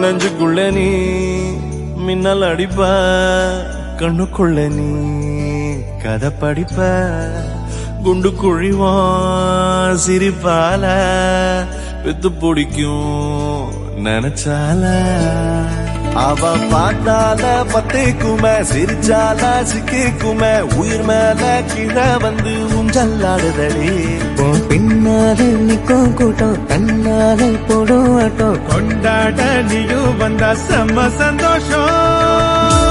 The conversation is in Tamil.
நெஞ்சுக்குள்ள நீ மின்னல் அடிப்ப, கண்ணுக்குள்ள நீ கதை படிப்ப, குண்டு குழிவான் சிரிப்பால வித்து பிடிக்கும் நினைச்சால. அவ பாட்டால பத்தேக்குமே, சிரிச்சால சிக்கிக்குமே, உயிர் மேல கீழே வந்து ஊஞ்சல்லாடுதடி. பின்னால நிக்கும் கூட்டம் தன்னால போடும் ஆட்டம் கொண்டாட நீயும் வந்தா செம்ம சந்தோஷம்.